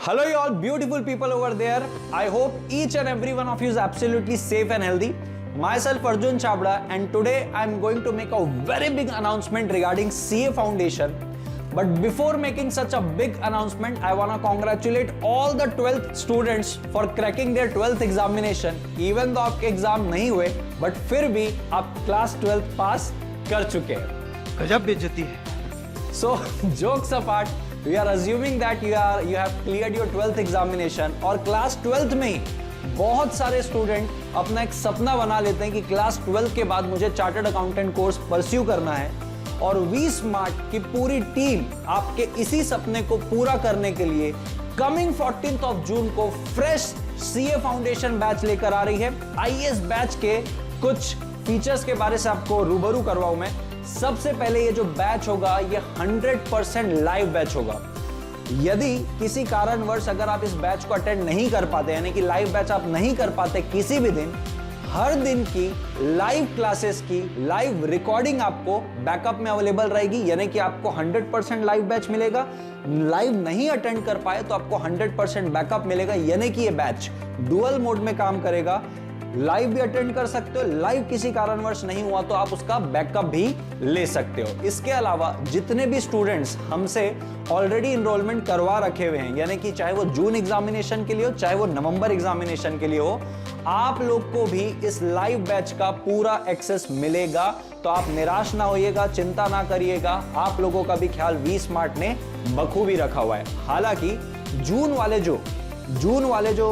Hello you all beautiful people over there. I hope each and every one of you is absolutely safe and healthy. Myself Arjun Chabda, and today I am going to make a very big announcement regarding CA Foundation. But before making such a big announcement, I want to congratulate all the 12th students for cracking their 12th examination. Even though आपके exam नहीं हुए, but फिर भी आप class 12th पास कर चुके हैं. गजब बेइज्जती है. So jokes apart, we are assuming that you have cleared your 12th examination और क्लास 12th में ही बहुत सारे स्टूडेंट अपना एक सपना बना लेते हैं कि क्लास 12 के बाद मुझे चार्टर्ड अकाउंटेंट कोर्स परस्यू करना है, और वी स्मार्ट की पूरी टीम आपके इसी सपने को पूरा करने के लिए कमिंग 14th ऑफ जून को फ्रेश सीए फाउंडेशन बैच लेकर आ रही है. आइए इस बैच के कुछ फीचर्स के बारे से आपको रूबरू करवाऊं मैं. सबसे पहले ये जो बैच होगा ये 100% लाइव बैच होगा. यदि किसी कारणवश अगर आप इस बैच को अटेंड नहीं कर पाते, यानी कि लाइव बैच आप नहीं कर पाते किसी भी दिन, हर दिन की लाइव क्लासेस की लाइव रिकॉर्डिंग आपको बैकअप में अवेलेबल रहेगी. यानी कि आपको 100% लाइव बैच मिलेगा. लाइव नहीं अटेंड कर पाए तो आपको 100% बैकअप मिलेगा. यानी कि ये बैच डुअल मोड में काम करेगा. लाइव भी अटेंड कर सकते हो, लाइव किसी कारणवश नहीं हुआ तो आप उसका बैकअप भी ले सकते हो. इसके अलावा जितने भी स्टूडेंट्स हमसे ऑलरेडी इनरोलमेंट करवा रखे हुए हैं, यानी कि चाहे वो जून एग्जामिनेशन के लिए हो चाहे वो नवंबर एग्जामिनेशन के लिए हो, आप लोग को भी इस लाइव बैच का पूरा एक्सेस मिलेगा. तो आप निराश ना होइएगा, चिंता ना करिएगा. आप लोगों का भी ख्याल वी स्मार्ट ने बखूबी रखा हुआ है. हालांकि जून वाले जो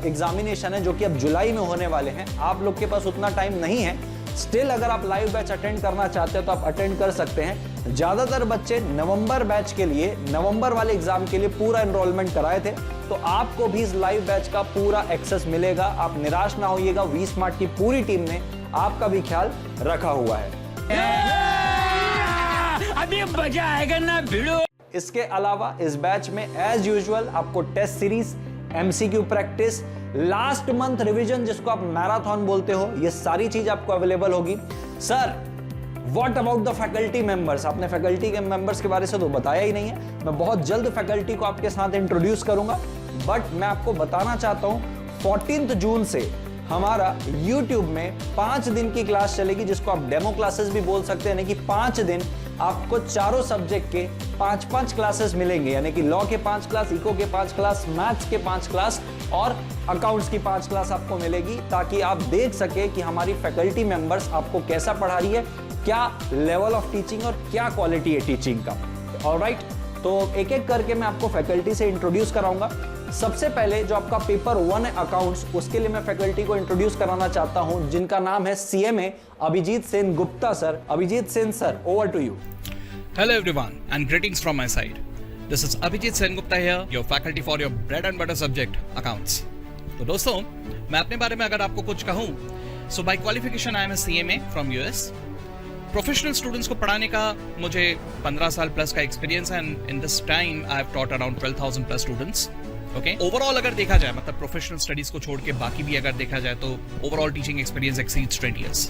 एग्जामिनेशन है, जो कि अब जुलाई में होने वाले हैं, आप लोग के पास उतना टाइम नहीं है. स्टिल अगर आप लाइव बैच अटेंड करना चाहते हो तो आप अटेंड कर सकते हैं. ज्यादातर बच्चे नवंबर बैच के लिए, नवंबर वाले एग्जाम के लिए पूरा एनरोलमेंट कराए थे, तो आपको भी इस लाइव बैच का पूरा एक्सेस मिलेगा. आप निराश ना होइएगा, वी स्मार्ट की पूरी टीम ने आपका भी ख्याल रखा हुआ है. अभी मजा आएगा ना भिड़ो. इसके अलावा इस बैच में एज यूजुअल आपको test series, MCQ practice, last month revision जिसको आप मैराथन बोलते हो, ये सारी चीज आपको अवेलेबल होगी. Sir what about the faculty members? आपने फैकल्टी के मेंबर्स के बारे से तो बताया ही नहीं है. मैं बहुत जल्द फैकल्टी को आपके साथ इंट्रोड्यूस करूंगा, बट मैं आपको बताना चाहता हूं 14th जून से हमारा YouTube में 5 दिन की क्लास चलेगी, जिसको आप डेमो क्लासेस भी बोल सकते हैं. यानी कि 5 दिन आपको चारों सब्जेक्ट के 5-5 क्लासेस मिलेंगे. यानी कि लॉ के 5 क्लास, इको के 5 क्लास, मैथ्स के 5 क्लास और अकाउंट्स की 5 क्लास आपको मिलेगी, ताकि आप देख सके कि हमारी फैकल्टी मेंबर्स आपको कैसा पढ़ा रही है, क्या लेवल ऑफ टीचिंग और क्या क्वालिटी है टीचिंग का. ऑलराइट, तो एक एक करके मैं आपको फैकल्टी से इंट्रोड्यूस कराऊंगा. सबसे पहले जो आपका पेपर 1 है अकाउंट्स, उसके लिए मैं फैकल्टी को इंट्रोड्यूस कराना चाहता हूं, जिनका नाम है CMA Abhijit Sen Gupta sir. Abhijit Sen sir, over to you. Hello everyone and greetings from my side. This is Abhijit Sengupta here, your faculty for your bread and butter subject accounts. तो दोस्तों, मैं अपने बारे में अगर आपको कुछ कहूँ, so by qualification I am a CMA from US. Professional students को पढ़ाने का मुझे 15 साल प्लस का एक्सपीरियंस है, and in this time I have taught around 12,000 plus students. Okay, overall अगर देखा जाए, मतलब प्रोफेशनल स्टडीज को छोड़ के बाकी भी अगर देखा जाए, तो overall teaching experience exceeds 20 years.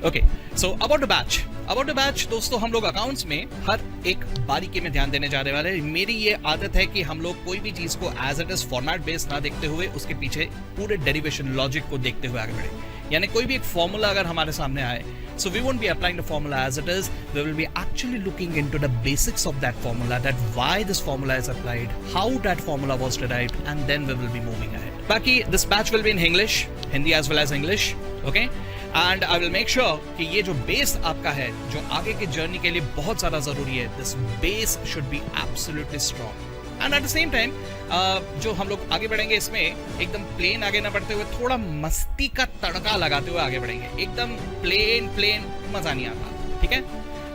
Okay, so about the batch दोस्तों, हम लोग अकाउंट्स में हर एक बारीकी में ध्यान देने जा रहे वाले हैं. मेरी ये आदत है कि हम लोग कोई भी चीज को as it is format based ना देखते हुए उसके पीछे पूरे डेरिवेशन लॉजिक को देखते हुए आगे बढ़े. यानी कोई भी एक फॉर्मूला अगर हमारे सामने आए, so we won't be applying the formula as it is. We will be actually looking into the basics of that formula, that why this formula is applied, how that formula was derived, and then we will be moving ahead. Baki, this batch will be in English, Hindi as well as English, okay? And I will make sure कि ये जो base आपका है, जो आगे की journey के लिए बहुत ज़्यादा ज़रूरी है, this base should be absolutely strong. And at the same time, जो हम लोग आगे बढ़ेंगे इसमें एकदम प्लेन आगे ना बढ़ते हुए थोड़ा मस्ती का तड़का लगाते हुए आगे बढ़ेंगे. एकदम प्लेन मजा नहीं आता, ठीक है?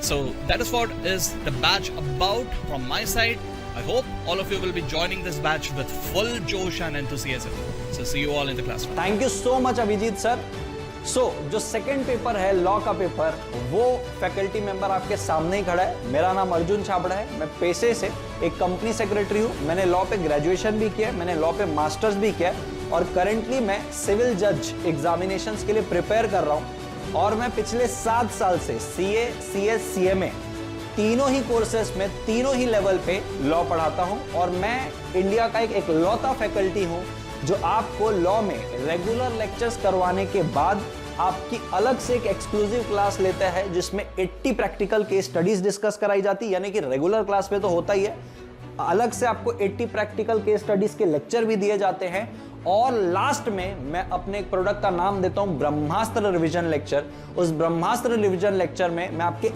So that is what is the batch about from my side. I hope all of you will be joining this batch with full josh and enthusiasm. So see you all in the classroom. Thank you so much Abhijeet sir. So जो second paper है law का paper, वो faculty member आपके सामने ही खड़ा है. मेरा नाम अर्जुन छाबड़ा है. मैं पेशे से एक कंपनी सेक्रेटरी हूँ. मैंने लॉ पे ग्रेजुएशन भी किया, मैंने लॉ पे मास्टर्स भी किया, और करंटली मैं सिविल जज एग्जामिनेशंस के लिए प्रिपेयर कर रहा हूँ. और मैं पिछले 7 साल से सीए, सीएस, सीएमए तीनों ही कोर्सेस में तीनों ही लेवल पे लॉ पढ़ाता हूं और मैं इंडिया का एक इकलौता फैकल्टी हूं जो आपको लॉ में रेगुलर लेक्चर्स करवाने के बाद आपकी अलग से एक एक्सक्लूसिव क्लास लेता है जिसमें 80 प्रैक्टिकल केस स्टडीज डिस्कस कराई जाती, यानी कि रेगुलर क्लास में तो होता ही है, अलग से आपको 80 प्रैक्टिकल केस स्टडीज के लेक्चर भी दिए जाते हैं। और लास्ट में मैं अपने एक प्रोडक्ट का नाम देता हूं ब्रह्मास्त्र रिवीजन लेक्चर। उस ब्रह्मास्त्र रिवीजन लेक्चर में मैं आपके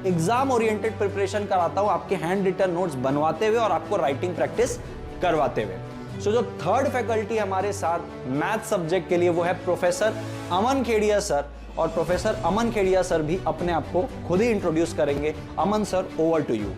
एग्जाम ओरिएंटेड प्रिपरेशन कराता हूं, आपके हैंड रिटन नोट्स बनवाते हुए और आपको राइटिंग प्रैक्टिस करवाते हुए। सो जो थर्ड फैकल्टी हमारे साथ मैथ सब्जेक्ट के लिए वो है प्रोफेसर अमन खेड़िया सर, और प्रोफेसर अमन खेड़िया सर भी अपने आप को खुद ही इंट्रोड्यूस करेंगे। Aman sir, over to you.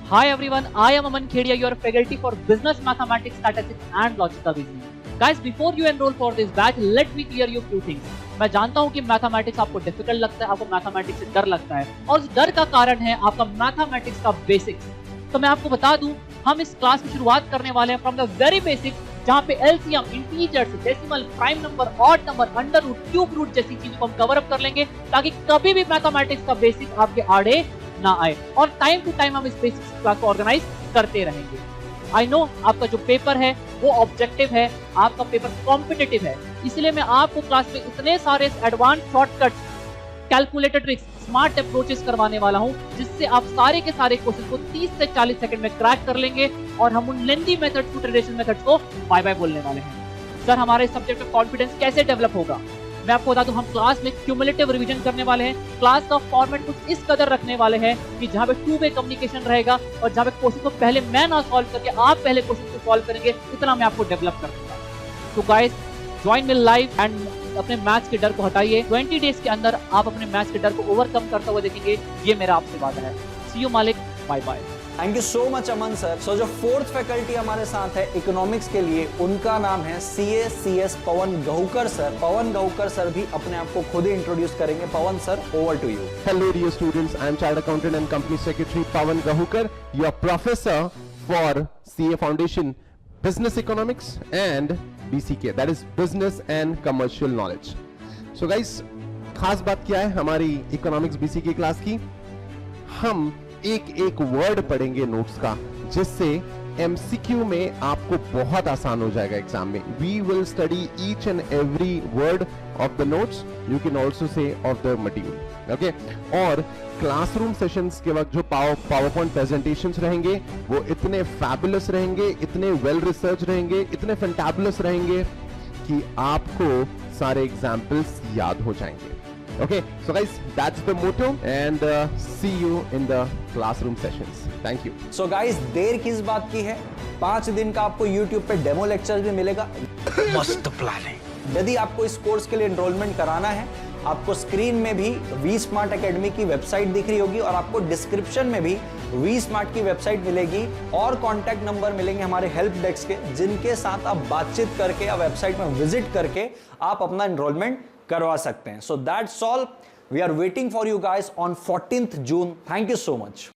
Hi everyone, I am Aman Khedia, your faculty for Business Mathematics, Statistics and Logical Reasoning. Guys, before you enroll for this batch, let me clear you few things. मैं जानता हूँ कि mathematics आपको difficult लगता है, आपको mathematics से डर लगता है, और उस डर का कारण है आपका मैथमेटिक्स का बेसिक्स। तो मैं आपको बता दूं, हम इस क्लास की शुरुआत करने वाले हैं फ्रॉम द वेरी बेसिक्स, जहाँ पे LCM, integers, decimal, prime number, odd number, under root, cube root जैसी चीजों को हम कवर अप कर लेंगे ताकि कभी भी मैथमेटिक्स का बेसिक आपके आड़े ना आए, और टाइम टू टाइम हम इस बेसिक्स क्लास को ऑर्गेनाइज करते रहेंगे। आई नो आपका जो पेपर है वो ऑब्जेक्टिव है, आपका पेपर कॉम्पिटिटिव है, इसलिए मैं आपको क्लास में इतने सारे advance shortcuts, calculated tricks, smart approaches करवाने वाला हूं जिससे आप सारे के सारे क्वेश्चन को 30 से 40 सेकंड में क्रैक कर लेंगे और हम उन लेंथी मेथड्स को, ट्रेडिशनल मेथड्स को बाय बाय बोलने वाले हैं। सर, हमारे सब्जेक्ट में कॉन्फिडेंस कैसे डेवलप होगा? मैं आपको बता दूं, हम क्लास में क्यूमुलेटिव रिवीजन करने वाले हैं। क्लास का फॉर्मेट कुछ इस कदर रखने वाले हैं कि जहां पे टू वे कम्युनिकेशन रहेगा और जहां पे क्वेश्चन को पहले मैं ना सॉल्व करके आप पहले क्वेश्चन को सॉल्व करेंगे, इतना मैं आपको डेवलप कर दूंगा। तो guys, join me live and अपने मैथ्स के डर को हटाइए। 20 डेज के अंदर आप अपने मैथ्स के डर को ओवरकम करते हुए देखेंगे, ये मेरा आपसे वादा है। सी यू मालिक, bye bye. Thank you so much Aman sir. So जो फोर्थ फैकल्टी हमारे साथ है इकोनॉमिक्स के लिए, उनका नाम है CA/CS पवन गहुकर सर। पवन गहुकर सर भी अपने आप को खुद ही इंट्रोड्यूस करेंगे। Pawan sir, over to you. Hello dear students, I am Chartered Accountant and Company Secretary Pawan Gahukar, your professor for CA Foundation, Business Economics and BCK, that is Business and Commercial Knowledge. So guys, खास बात क्या है हमारी economics BCK class की? हम एक एक word पढ़ेंगे नोट्स का, जिससे MCQ में आपको बहुत आसान हो जाएगा एग्जाम में। We will study each and every word of the notes, you can also say of the material, okay? और क्लासरूम सेशंस के वक्त जो पावरपॉइंट प्रेजेंटेशंस रहेंगे वो इतने फैबुलस रहेंगे, इतने वेल रिसर्च रहेंगे, इतने फैंटाबुलस रहेंगे कि आपको सारे एग्जाम्पल्स याद हो जाएंगे। Okay, so guys, that's the motto and see you in the classroom sessions. Thank you. So guys, देर किस बात की है? 5 दिन का आपको YouTube पे डेमो लेक्चर भी मिलेगा। मस्त प्लान है। यदि आपको इस कोर्स के लिए एनरोलमेंट कराना है, आपको स्क्रीन में भी वी स्मार्ट एकेडमी की वेबसाइट दिख रही होगी और आपको डिस्क्रिप्शन में भी वी स्मार्ट की वेबसाइट मिलेगी और कॉन्टैक्ट नंबर मिलेंगे हमारे हेल्प डेस्क के, जिनके साथ आप बातचीत करके या वेबसाइट में विजिट करके आप अपना एनरोलमेंट करवा सकते हैं। So that's all, we are waiting for you guys on 14th June। Thank you so much.